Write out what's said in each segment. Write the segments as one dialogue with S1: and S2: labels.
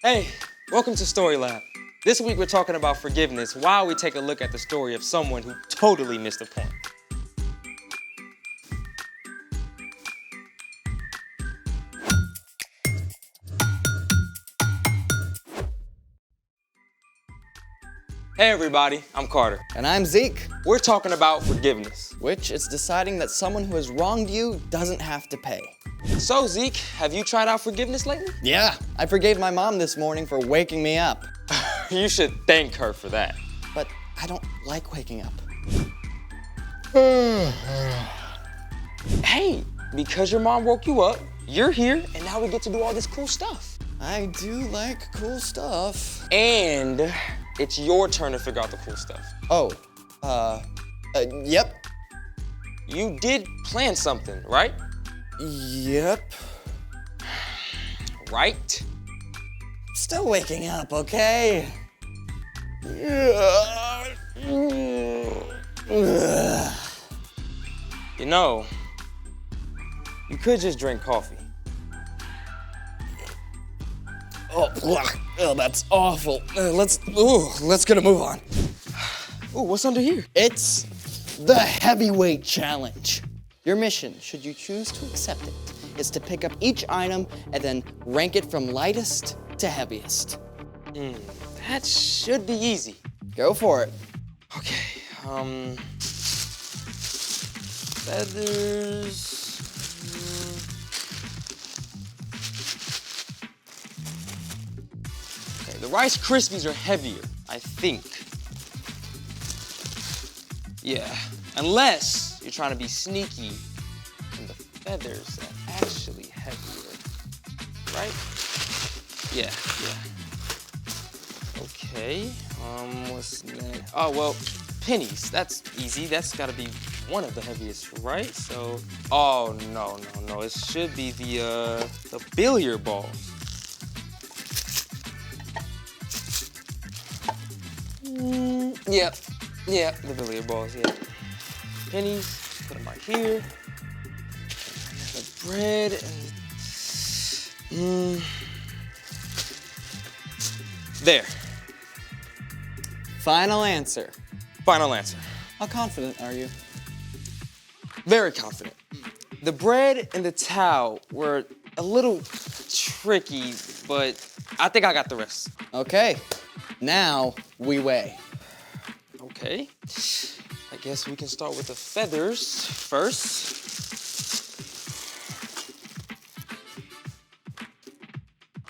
S1: Hey, welcome to Story Lab. This week we're talking about forgiveness while we take a look at the story of someone who totally missed the point. Hey everybody, I'm Carter.
S2: And I'm Zeke.
S1: We're talking about forgiveness.
S2: Which is deciding that someone who has wronged you doesn't have to pay.
S1: So Zeke, have you tried out forgiveness lately?
S2: Yeah, I forgave my mom this morning for waking me up.
S1: You should thank her for that.
S2: But I don't like waking up.
S1: Hey, because your mom woke you up, you're here, and now we get to do all this cool stuff.
S2: I do like cool stuff.
S1: And it's your turn to figure out the cool stuff.
S2: Oh, yep.
S1: You did plan something, right?
S2: Yep.
S1: Right?
S2: Still waking up, okay?
S1: You know, you could just drink coffee.
S2: Oh, that's awful. Let's get a move on.
S1: Ooh, what's under here?
S2: It's the heavyweight challenge. Your mission, should you choose to accept it, is to pick up each item and then rank it from lightest to heaviest.
S1: That should be easy.
S2: Go for it.
S1: Okay, feathers. Okay, the Rice Krispies are heavier, I think. Yeah, unless you're trying to be sneaky and the feathers are actually heavier, right? Yeah. Okay, what's next? Oh, well, pennies, that's easy. That's gotta be one of the heaviest, right? So, oh, no, it should be the billiard balls. Yep, the billiard balls, yeah. Pennies, put them right here. The bread and there.
S2: Final answer.
S1: Final answer.
S2: How confident are you?
S1: Very confident. The bread and the towel were a little tricky, but I think I got the rest.
S2: Okay, now we weigh.
S1: Okay. I guess we can start with the feathers first.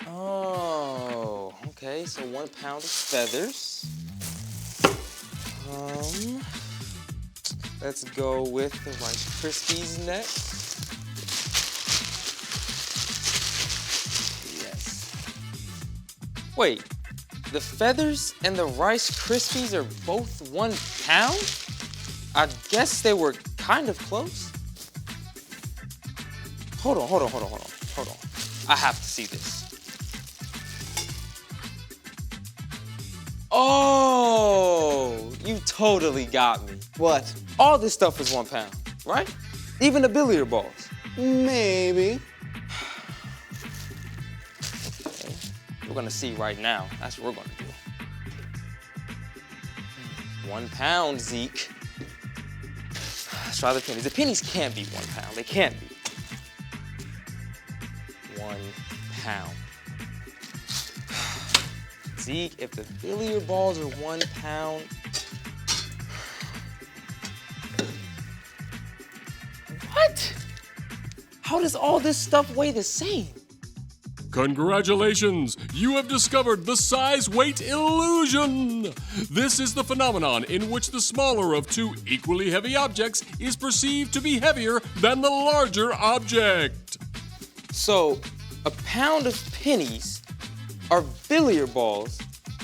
S1: Oh, okay, so 1 pound of feathers. Let's go with the Rice Krispies next. Yes. Wait, the feathers and the Rice Krispies are both 1 pound? I guess they were kind of close. Hold on. I have to see this. Oh, you totally got me.
S2: What?
S1: All this stuff is 1 pound, right? Even the billiard balls.
S2: Maybe.
S1: Okay. We're gonna see right now. That's what we're gonna do. 1 pound, Zeke. Let's try the pennies. The pennies can't be 1 pound. They can't be. 1 pound. Zeke, if the billiard balls are 1 pound, what? How does all this stuff weigh the same?
S3: Congratulations! You have discovered the size-weight illusion! This is the phenomenon in which the smaller of two equally heavy objects is perceived to be heavier than the larger object.
S1: So, a pound of pennies, or billiard balls,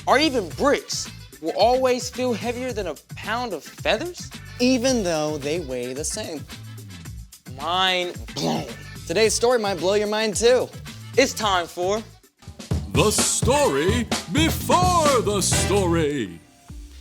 S1: or even bricks will always feel heavier than a pound of feathers?
S2: Even though they weigh the same.
S1: Mind blown.
S2: Today's story might blow your mind too.
S1: It's time for
S3: The story before the story.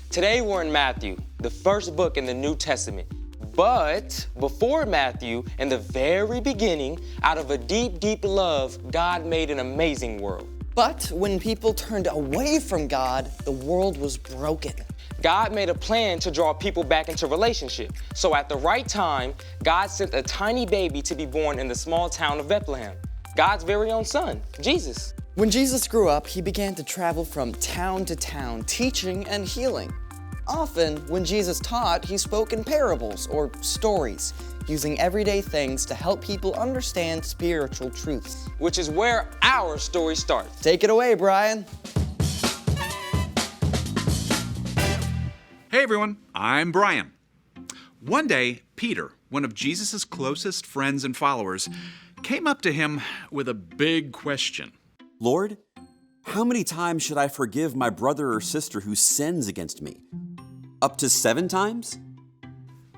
S1: Today we're in Matthew, the first book in the New Testament. But before Matthew, in the very beginning, out of a deep, deep love, God made an amazing world.
S2: But when people turned away from God, the world was broken.
S1: God made a plan to draw people back into relationship. So at the right time, God sent a tiny baby to be born in the small town of Bethlehem. God's very own son, Jesus.
S2: When Jesus grew up, he began to travel from town to town, teaching and healing. Often, when Jesus taught, he spoke in parables or stories, using everyday things to help people understand spiritual truths.
S1: Which is where our story starts.
S2: Take it away, Brian.
S4: Hey everyone, I'm Brian. One day, Peter, one of Jesus' closest friends and followers, came up to him with a big question.
S5: Lord, how many times should I forgive my brother or sister who sins against me? Up to 7 times?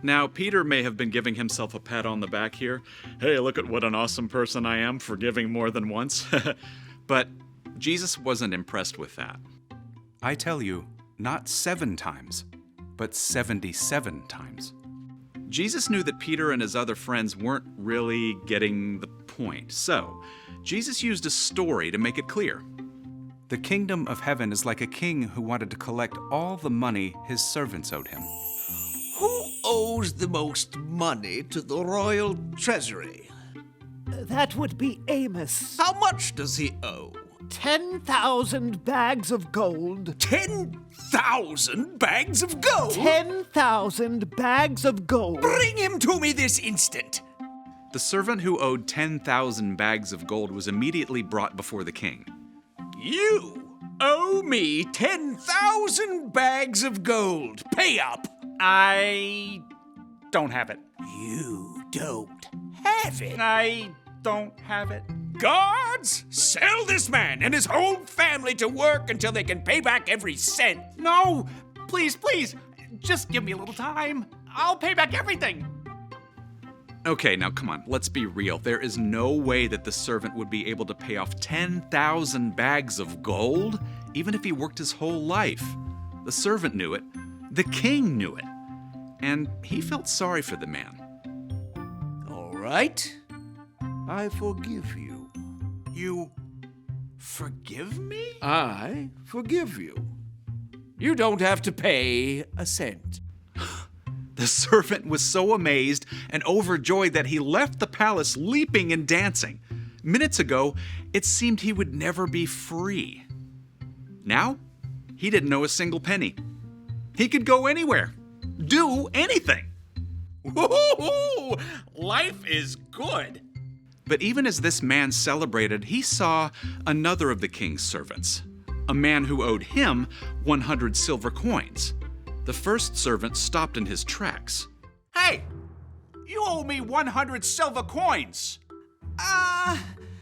S4: Now, Peter may have been giving himself a pat on the back here. Hey, look at what an awesome person I am, forgiving more than once. But Jesus wasn't impressed with that.
S6: I tell you, not 7 times, but 77 times.
S4: Jesus knew that Peter and his other friends weren't really getting the point. So, Jesus used a story to make it clear.
S6: The kingdom of heaven is like a king who wanted to collect all the money his servants owed him.
S7: Who owes the most money to the royal treasury?
S8: That would be Amos.
S7: How much does he owe?
S8: 10,000 bags of gold.
S7: 10,000 bags of gold?
S8: 10,000 bags of gold.
S7: Bring him to me this instant.
S4: The servant who owed 10,000 bags of gold was immediately brought before the king.
S7: You owe me 10,000 bags of gold. Pay up.
S6: I don't have it.
S7: You don't have it.
S6: I don't have it.
S7: Guards, sell this man and his whole family to work until they can pay back every cent.
S6: No! Please, just give me a little time. I'll pay back everything.
S4: Okay, now come on, let's be real. There is no way that the servant would be able to pay off 10,000 bags of gold, even if he worked his whole life. The servant knew it. The king knew it. And he felt sorry for the man.
S7: All right. I forgive you.
S6: You forgive me?
S7: I forgive you. You don't have to pay a cent.
S4: The servant was so amazed and overjoyed that he left the palace leaping and dancing. Minutes ago, it seemed he would never be free. Now, he didn't owe a single penny. He could go anywhere, do anything.
S7: Woo-hoo-hoo! Life is good.
S4: But even as this man celebrated, he saw another of the king's servants, a man who owed him 100 silver coins. The first servant stopped in his tracks.
S6: Hey! You owe me 100 silver coins.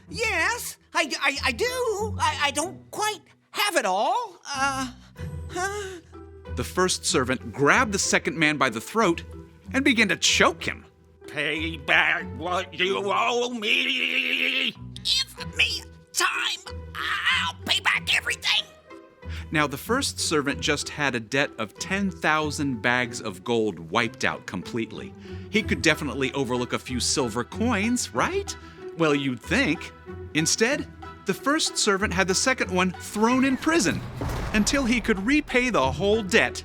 S7: Yes, I do. I don't quite have it all.
S4: The first servant grabbed the second man by the throat and began to choke him.
S7: Pay back what you owe me. Give me time. I'll pay back everything.
S4: Now, the first servant just had a debt of 10,000 bags of gold wiped out completely. He could definitely overlook a few silver coins, right? Well, you'd think. Instead, the first servant had the second one thrown in prison until he could repay the whole debt.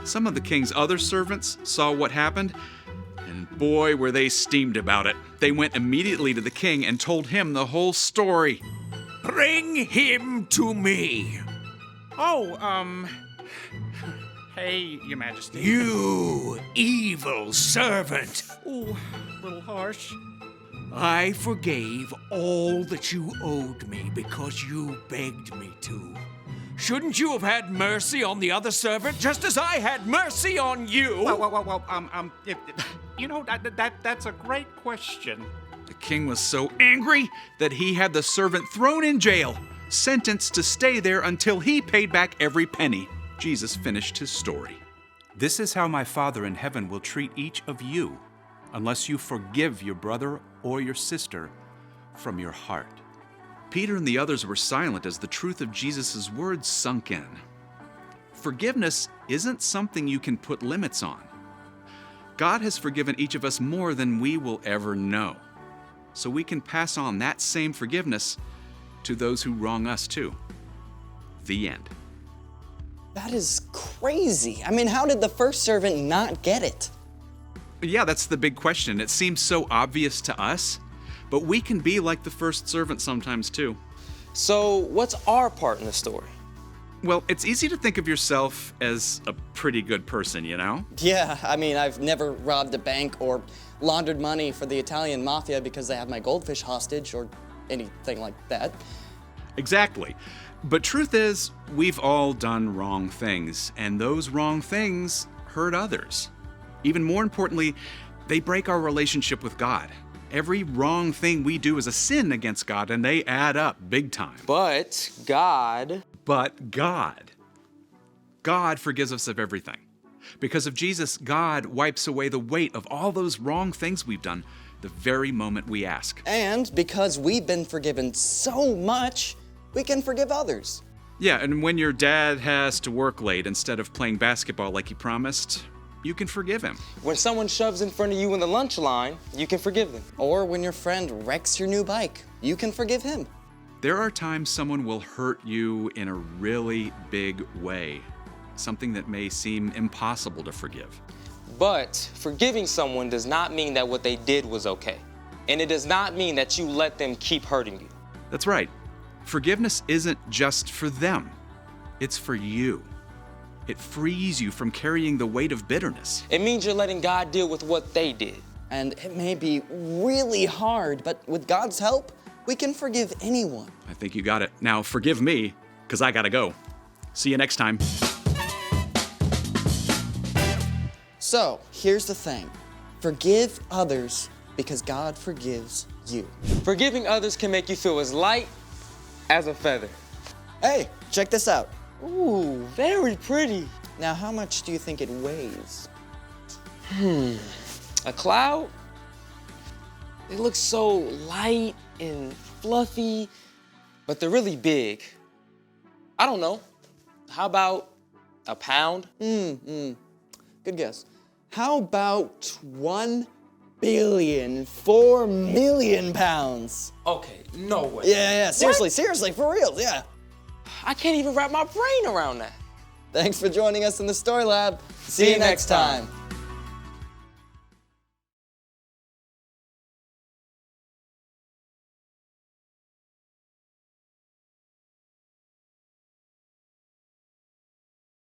S4: Some of the king's other servants saw what happened, and boy, were they steamed about it. They went immediately to the king and told him the whole story.
S7: Bring him to me.
S6: Hey, Your Majesty.
S7: You evil servant.
S6: Ooh, a little harsh.
S7: I forgave all that you owed me because you begged me to. Shouldn't you have had mercy on the other servant just as I had mercy on you?
S6: That's a great question.
S4: The king was so angry that he had the servant thrown in jail, sentenced to stay there until he paid back every penny. Jesus finished his story.
S6: This is how my Father in heaven will treat each of you, unless you forgive your brother or your sister from your heart.
S4: Peter and the others were silent as the truth of Jesus' words sunk in. Forgiveness isn't something you can put limits on. God has forgiven each of us more than we will ever know. So we can pass on that same forgiveness to those who wrong us too. The end.
S2: That is crazy. I mean, how did the first servant not get it?
S4: Yeah, that's the big question. It seems so obvious to us, but we can be like the first servant sometimes too.
S1: So what's our part in the story?
S4: Well, it's easy to think of yourself as a pretty good person, you know?
S2: Yeah, I mean, I've never robbed a bank or laundered money for the Italian mafia because they have my goldfish hostage or anything like that.
S4: Exactly. But truth is, we've all done wrong things, and those wrong things hurt others. Even more importantly, they break our relationship with God. Every wrong thing we do is a sin against God, and they add up big time.
S1: But God
S4: forgives us of everything. Because of Jesus, God wipes away the weight of all those wrong things we've done the very moment we ask.
S2: And because we've been forgiven so much, we can forgive others.
S4: Yeah, and when your dad has to work late instead of playing basketball like he promised, you can forgive him.
S1: when someone shoves in front of you in the lunch line, you can forgive them.
S2: Or when your friend wrecks your new bike, you can forgive him.
S4: There are times someone will hurt you in a really big way, something that may seem impossible to forgive.
S1: But forgiving someone does not mean that what they did was okay. And it does not mean that you let them keep hurting you.
S4: That's right. Forgiveness isn't just for them, it's for you. It frees you from carrying the weight of bitterness.
S1: It means you're letting God deal with what they did.
S2: And it may be really hard, but with God's help, we can forgive anyone.
S4: I think you got it. Now forgive me, because I gotta go. See you next time.
S2: So, here's the thing. Forgive others because God forgives you.
S1: Forgiving others can make you feel as light as a feather.
S2: Hey, check this out.
S1: Ooh, very pretty.
S2: Now, how much do you think it weighs?
S1: A cloud? They look so light and fluffy, but they're really big. I don't know. How about a pound?
S2: Good guess. How about 1,000,000,004,000,000 pounds?
S1: Okay, no way.
S2: Yeah, seriously, for real, yeah.
S1: I can't even wrap my brain around that.
S2: Thanks for joining us in the Story Lab. See you next time.